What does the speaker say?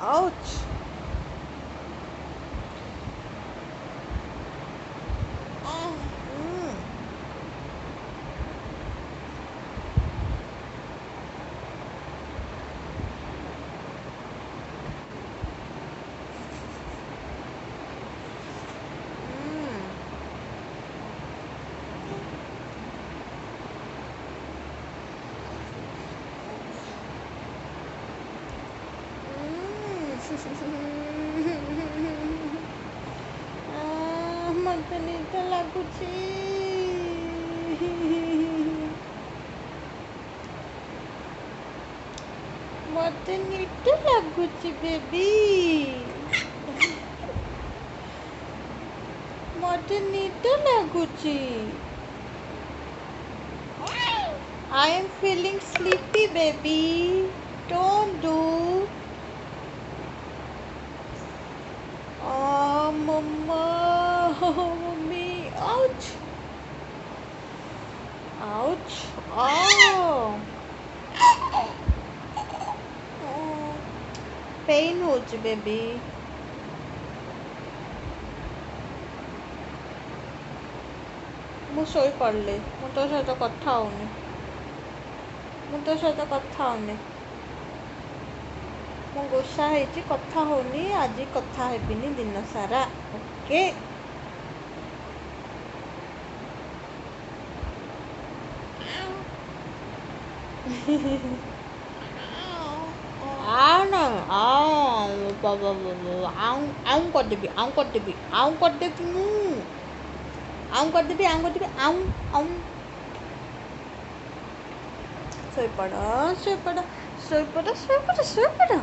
Ouch. Mm. Mm. ମତେ ନିଦ ଲାଗୁଛି। ମତେ ନିଦ ଲାଗୁଛି ବେବି। ମତେ ନିଦ ଲାଗୁଛି। I am feeling sleepy baby. Don't do. Oh mama. Mommy. Ouch. Ouch. Oh. Pain होची बेबी। ମୁଁ ଶୋଇପଡ଼ିଲି। ମୁଁ ତୋ ସହିତ କଥା ହେଉନି। ମୁଁ ଗୁସା ହେଇଛି, କଥା ହେଉନି। ଆଜି କଥା ହେବିନି ଦିନ ସାରା। ଓକେ। କରିଦେବି ଶୋଇପଡ଼ ଶୋଇପଡ଼ ଶୋଇପଡ଼ ଶୋଇପଡ଼ ଶୋଇପଡ଼।